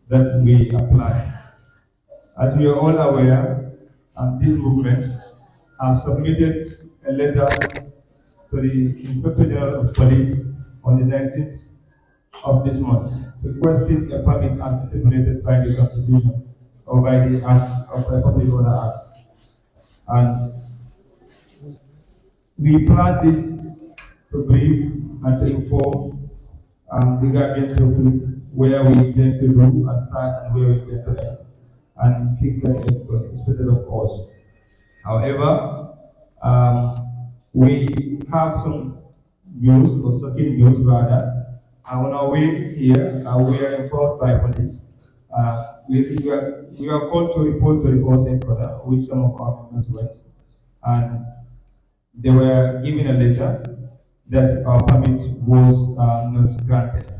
that we apply. As we are all aware, this movement has submitted a letter to the Inspector General of Police on the 19th of this month, requesting a permit as stipulated by the Constitution or by the Acts of the Public Order Act. And we plan this to brief and to inform the Gambian public where we intend to do and start and where we intend to end, and things that are expected of us. However, we have some news or shocking news rather. On our way here, we are informed by police. We are called to report to the force headquarters, which some of our members went, and they were given a letter that our permit was not granted.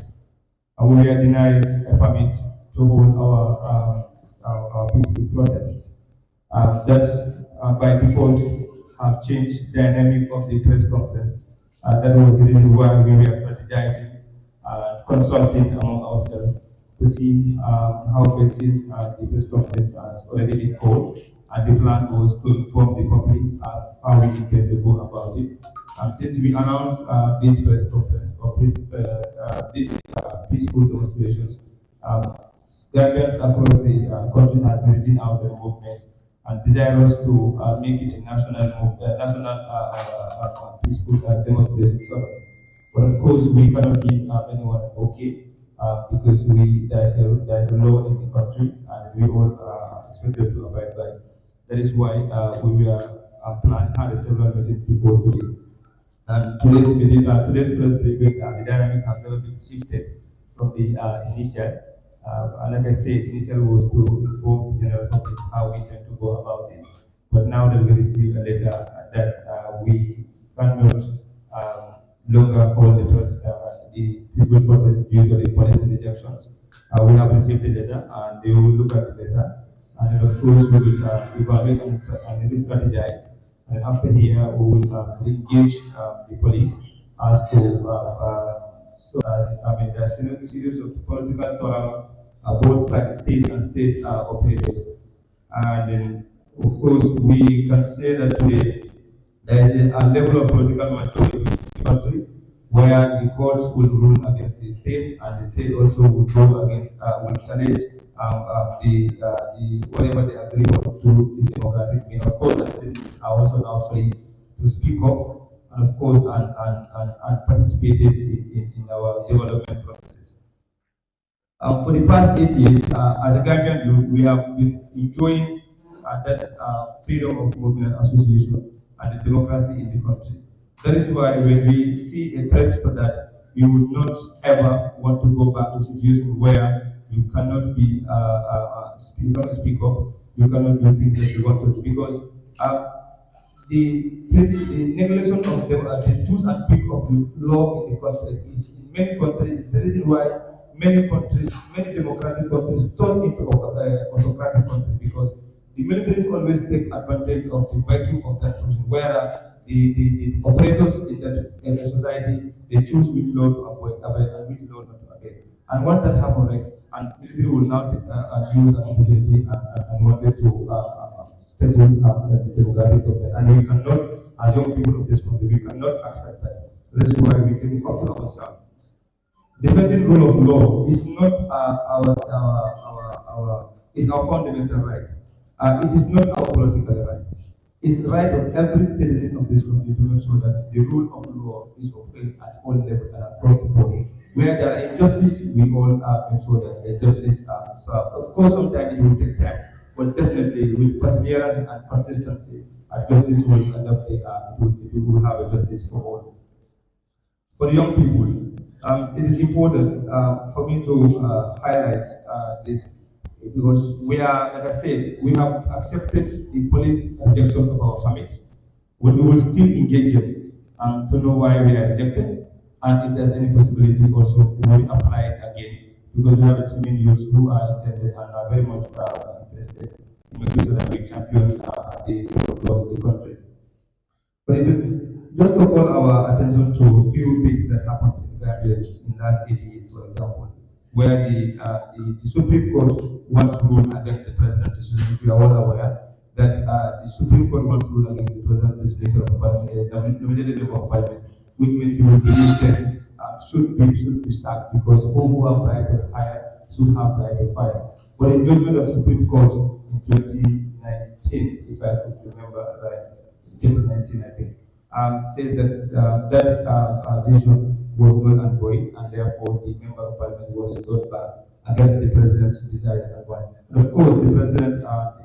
We were denied a permit to hold our peaceful protests. That by default have changed the dynamic of the press conference. That was the reason why we were strategizing, consulting among ourselves to see how basis the press conference has already been called, and the plan was to inform the public how we intend to go about it. And since we announced this press conference or these peaceful demonstrations, Gambians across the country has been reaching out the movement and desirous to make it a national peaceful demonstration sort of. But of course, we cannot give anyone an okay because there is a law in the country and we all are expected to abide by. That is why we were planning had several meetings before today. And today's press briefing, the dynamic has never been shifted from the initial. And like I said, initial was to inform the general public how we intend to go about it. But now that we receive a letter that we cannot longer hold the peaceful protest due to the police rejections, we have received the letter and they will look at the letter. And then of course we will evaluate and re-strategize. And after here, we will engage the police as to I mean, there's a series of political tolerance both by the state and state operators. And then, of course, we can say that today there is a level of political maturity in the country where the courts will rule against the state and the state also will go against, will challenge the whatever they agree on to the democratic mean. Of course, the citizens are also now free to speak up and of course and participated in our development processes. For the past 8 years, as a Gambian youth, we have been enjoying that freedom of movement and association and the democracy in the country. That is why when we see a threat to that, we would not ever want to go back to a situation where you cannot you cannot speak up, you cannot do things that you want to do because the neglection of the choose and pick of the law in the country is in many countries the reason why many countries, many democratic countries turn into autocratic countries because the militaries always take advantage of the vacuum of that position, where the operators in the society they choose which law to avoid and which law not to obey. And once that happens, right, and military will now use an opportunity and wanted to stable the democratic government. And we cannot, as young people of this country, we cannot accept that. That's why we take it up to ourselves. Defending rule of law is not is our fundamental right. It is not our political right. It's the right of every citizen of this country to make sure that the rule of law is upheld at all levels and across the board. Where there are injustice, we all make sure that the justice served. Of course, sometimes it will take time, but definitely with perseverance and consistency, justice will end up, it will have a justice for all. For the young people, it is important for me to highlight this because we are, like I said, we have accepted the police rejection of our permits. We will still engage them to know why we are rejected and if there's any possibility also we will apply it again because we have a team in youths who are intended and are very much interested in making sure that we champion the rule of law in the country. But if it, just to call our attention to a few things that happened in Gambia in the last 8 years, for example. where the Supreme Court once ruled against the president. If you are all aware that the Supreme Court once ruled against the president dismissal of nominated member of parliament, which many people believe that should be sacked because all who have right of fire should have right of fire. But in judgment of the Supreme Court in 2019, if I could remember right, 2019 I think, says that that decision was null and void, and therefore the member of parliament was restored back against the president's desires and wants. And of course, the president,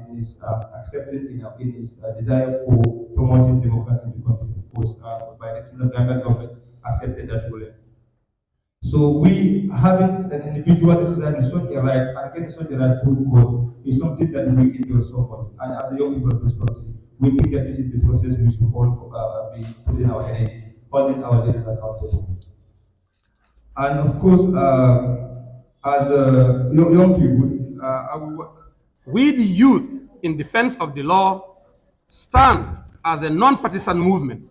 in his accepted, in his desire for promoting democracy in the country, of course, by the Gambian government, accepted that ruling. So we having an individual exercising such a right and getting such a right through court is something that we endorse so much. And as a young people of this country, we think that this is the process we should all be putting our energy, holding our leaders accountable. And of course, as young people, we, the youth in defense of the law, stand as a non-partisan movement,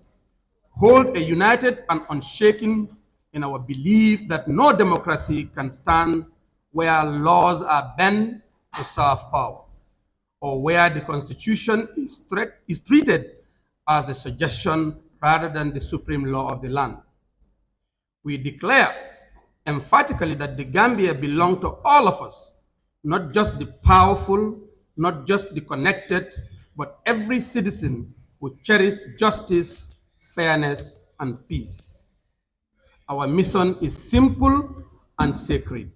hold a united and unshaken in our belief that no democracy can stand where laws are bent to serve power, or where the Constitution is treated as a suggestion rather than the supreme law of the land. We declare emphatically that the Gambia belongs to all of us, not just the powerful, not just the connected, but every citizen who cherishes justice, fairness, and peace. Our mission is simple and sacred,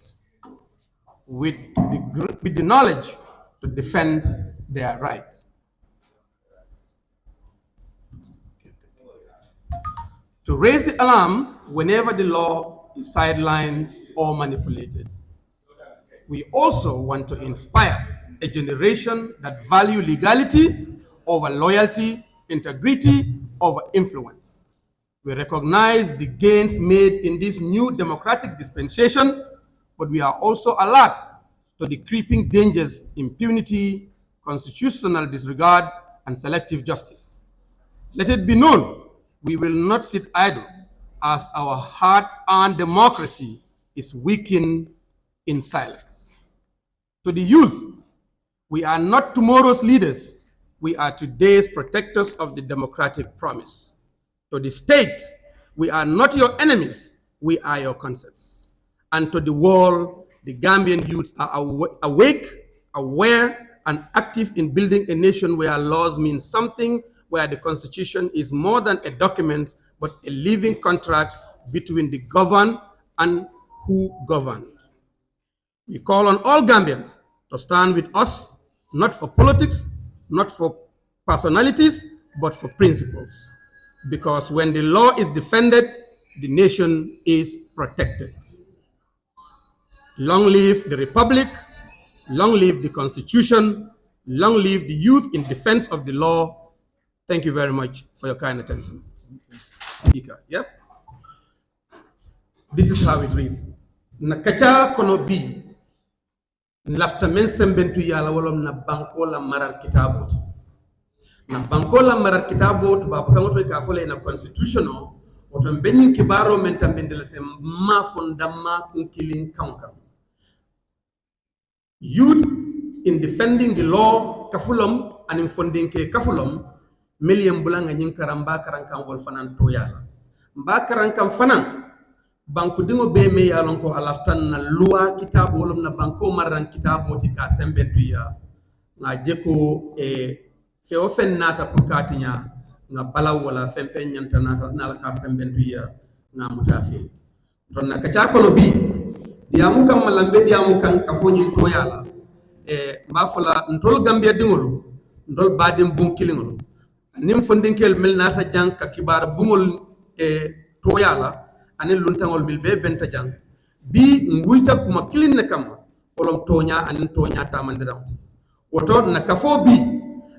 with the knowledge to defend their rights. To raise the alarm whenever the law is sidelined or manipulated. We also want to inspire a generation that value legality over loyalty, integrity over influence. We recognize the gains made in this new democratic dispensation, but we are also alert to the creeping dangers, impunity, constitutional disregard, and selective justice. Let it be known, we will not sit idle as our hard-earned democracy is weakened in silence. To the youth, we are not tomorrow's leaders, we are today's protectors of the democratic promise. To the state, we are not your enemies, we are your concepts. And to the world, the Gambian youths are awake, aware, and active in building a nation where laws mean something, where the Constitution is more than a document, but a living contract between the governed and who governs. We call on all Gambians to stand with us, not for politics, not for personalities, but for principles. Because when the law is defended, the nation is protected. Long live the Republic, long live the Constitution, long live the youth in defense of the law. Thank you very much for your kind attention. Yep. This is how it reads. Nakacha kono bi lafta men sembentu yala wolom na banko la marar kitaboti. Na banko la marar kitabot ba pakangoto ka fole na constitutional oto benin kibaro men tambendela fe ma fondama kunkilin kanka. Youth in defending the law kafulom and in funding ke kafulom million bulanga nyin karamba karankan wol fanan to yala mba karankan fanan banku dingo be me yalon ko alaftan na loi kitabo wolom na banko maran kitabo ti ka sembentu ya nga jeko fe ofen nata pour katinya nga balaw wala fen fen nyanta na la ka sembentu ya nga mutafi ton na kacha kono bi diamu kam malambe diamu kan kafoni to yala mba fola ntol gambia dingolo ndol badim bum kilingolo nim fondinkel mel nata jang ka kibar bumol to yala anen luntangol mil be benta jang bi ngulta kuma kilin na kam olom tonya anen tonya tamandiramti woto na kafo bi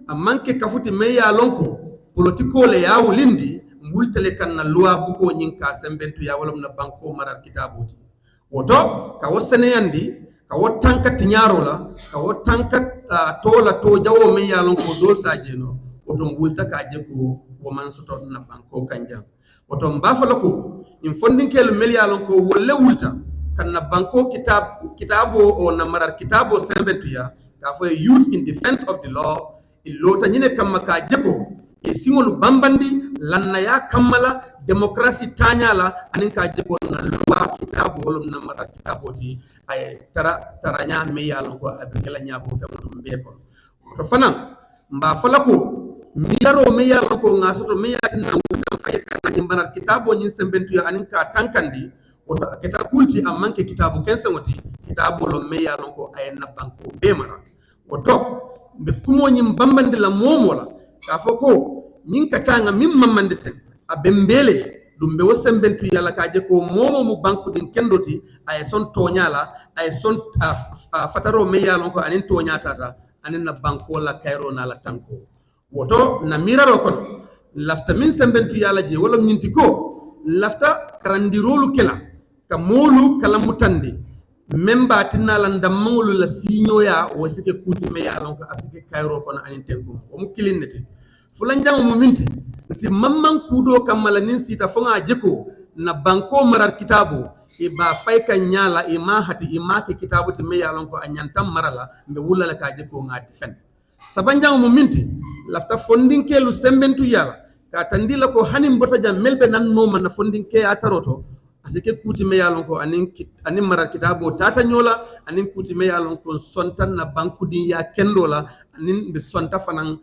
amanke kafuti meya lonko politiko le ya wulindi ngultele kan na loi buko nyinka sembentu ya wolom na banko marar kitabuti woto ka wosene yandi ka wotanka tinyarola ka wotanka tola to jawo meya lonko dol sajeno woto ngulta ka je ko wo man soto na banko kanjam woto mbafala ko in fondinkel melyalon ko wolle wulta kana banko kitabo o namarar kitabo sembentuya ka fo youth in defense of the law ilota nyine kamma ka jeko e singol bambandi lanna ya kammala demokrasi tanyala anin ka jeko na loi kitabo wala namarar kitabo ti ay tara nya me yalon ko abikela nya bo fe mo be ko to fana mba falako milaro me yalon ko ngasoto me yati na ngam fay kana jimbanar kitabo nyin sembentuya anin ka tankandi woto keta kulti a manke kitabu kensengoti kitabu lo me yalon ko ay na banko be mara woto be kumo nyim bambande la momola ka foko nyin ka tanga mim mamande ten a bembele dum be wosembentu yalla ka je ko momo mu banku din kendoti ay son tonyala ay son fataro me yalon ko anin tonyata anin na banko la kayro na la tanko woto na miraro ko lafta min sembentu yalla je wala nyinti ko lafta karandirolu kela ka molu kala mutande memba tinala ndamangulu la sinyoya wasike kuti me yalon ko asike kayro kono anin tenko o mu kilinnete fulan jang mu minti si mamman kudo kamala nin sita fonga jeko na banko marar kitabo e ba fay ka nyala e ma hati e ma ke kitabo te me yalon ko anyantam marala mbe wulala ka jeko ngadi fen sabanjang mu minti lafta fondinke lu sembentu yala ka tandila ko hanim bota jam melbe nan no man fondinke ataroto asike kuti me yalon ko anin marar kitabo tata nyola anin kuti me yalon ko sontan na banku din ya kendola anin be sonta fanan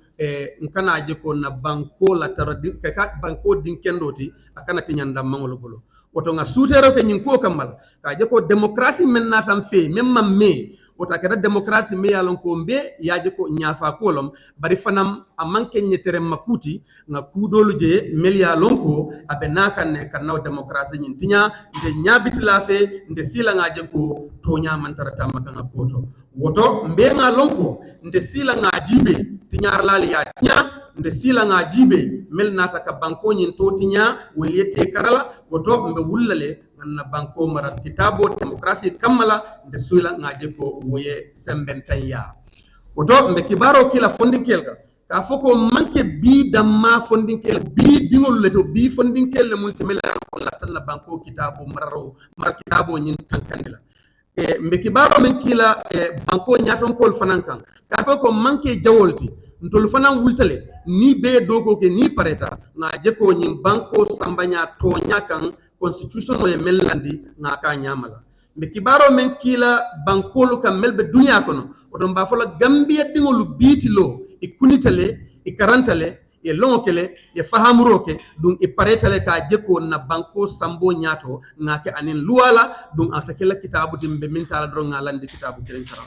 nkana je ko na banko la taradi ka banko din kendoti akana tinyanda mangolo bolo woto nga sutero ke nyin ko kamal ka je ko demokrasi men na tam fe memma me wota kada demokrasi me yalon ko mbe yaje ko nyafa kolom bari fanam amanke nyetere makuti nga kudolu je mel yalon ko abe nakan ne kan naw demokrasi nyin tinya nde nyabiti la fe nde sila ngaje ko to nyamantara tamaka nga poto woto mbe nga lonko nde sila nga jibe tinyar lali ya tinya nde sila nga jibe mel nata ka banko nyin to tinya weliyete karala woto mbe wullale na banko marat kitabo demokrasi kamala nde sila nga je ko woye sembentanya woto mbe kibaro kila fondinkel ka foko manke bi damma fondinkel bi dingol leto bi fondinkel le multimela ko latan na banko kitabo mar kitabo nyin tankandila mbe kibaro men kila banko nyaton kol fanankan ka foko manke jawolti ntol fanan wultale ni be doko ke ni pareta na je ko nyin banko sambanya to nyakan constitution o melandi na ka nyamala mbe kibaro men kila bankolu kam melbe dunya kono odon ba fola gambia dingolu bitilo e kunitale e karantale e longokele e fahamroke dum e paretale ka jeko na banko sambo nyato ngake anin luwala dum atakela kitabu timbe min tala do ngalandi kitabu kelen karam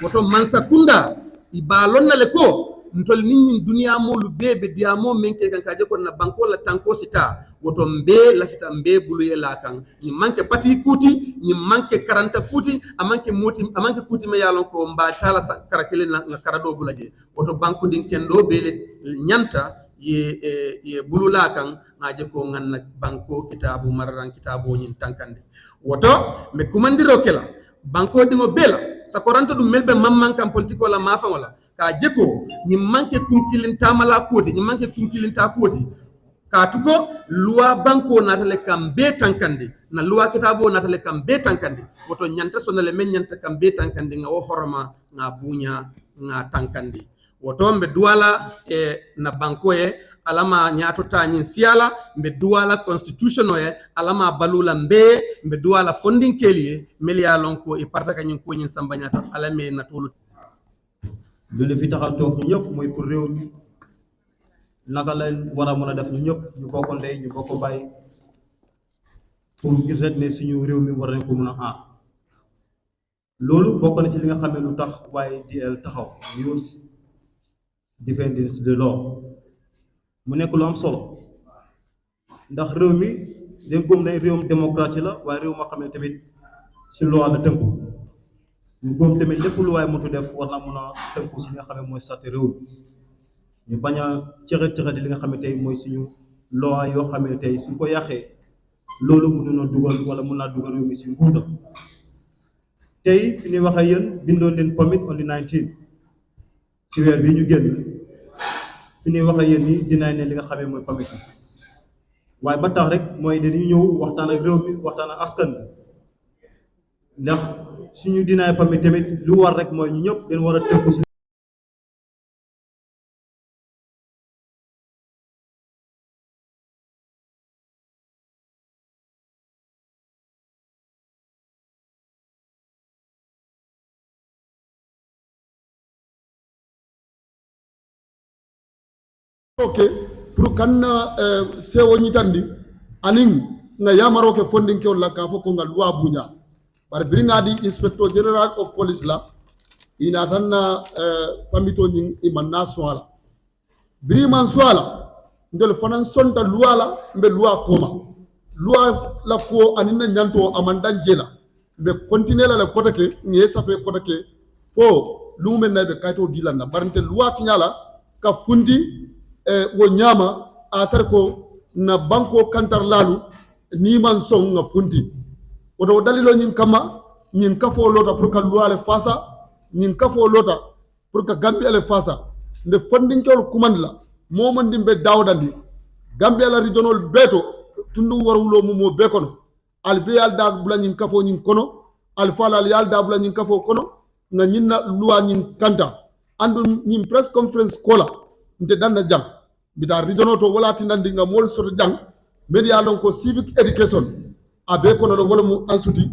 woto mansakunda ibalonna le ko ntol ninin dunia mo lu bebe diamo menke kan kaje ko na banko la tanko sita woto mbe la fita mbe bulu yela kan ni manke pati kuti ni manke karanta kuti amanke moti amanke kuti me yalon ko mba tala karakele na karado bulaje woto banko din kendo bele nyanta ye bulula kan ngaje ko nganna banko kitabu mararan kitabu nyin tankande woto me kumandiro kela banko dingo bela sakoranta dum melbe mamman kam politiko la mafa wala ka jeko ni manke kunkilin tamala koti ni manke kunkilin ta koti ka tuko loi banko natale kam be tankande na loi kitabo natale kam be tankande woto nyanta sonale men nyanta kam be tankande nga wo horoma nga bunya nga tankande woto mbe duala na banko e alama nyato tanyin siala mbe duala constitution e alama balula mbe duala funding kelie melia lonko e parta kanyin ko nyin samba nyato alame na tolu lu fi taxal tok ñep moy pour rew mi naka la wara mëna def ñep ñu bokko ndey ñu bokko bay pour gis rek ne suñu rew mi war nañ ko mëna xaar lolu bokko na ci li nga xamé lu tax waye DL taxaw youth defenders de law mu nek lu am solo ndax rew mi dañ gëm day réewum démocratie la waye réew ma xamé tamit ci loi la tënku ñu gëm tamit lépp lu waay mëntu def war na mën a tënku si nga xam ne mooy sàtte réew ñu bañ a cëxat li nga xam ne tey mooy suñu loi yoo xam ne tey suñ ko yàqee loolu mën na dugal wala mën naa dugal réew mi si nguuta tey fi ñuy wax ak yéen bindoon leen permit on the 19 si weer bi ñu génn fi ñuy wax ak yéen ni dinaay ne li nga xam ne mooy permit waaye ba tax rek mooy dañuy ñëw waxtaan ak réew mi waxtaan ak askan bi ndax suñu dinaay pami tamit lu war rek mooy ñu ñëpp dañ war a tënku si ke pour kanna sewo ñitandi anin nga yamaro ke fondin ke wala ka fo ko ngal loi buña bar biringa di inspector general of police la ina tanna pamito ñing imanna soala biri man soala ngel fanan sonta loi la mbe loi koma loi la ko aninna nyanto amandan jela be continuer la kota ke ngi safe kota ke fo lumen na be kayto dilanna barante loi tinyala ka fundi wo ñaama a tara ko na banko kantar laalu ni man son nga funti woto dalilo ñin kama ñin kafo lota pour ka luwale fasa ñin kafo lota pour ka gambia le fasa nde fondinkewol kumandi la momandi be dawdandi gambia la regional beto tundu warwulo mu mo be kono al be yal da bula ñin kafo ñin kono al falal yal da bula ñin kafo kono nga ñinna luwa ñin kanta andu ñin press conference kola nte danna jang bita regional to wala tinandi nga mol soto jang media lon ko civic education abe kono do wala mu ansuti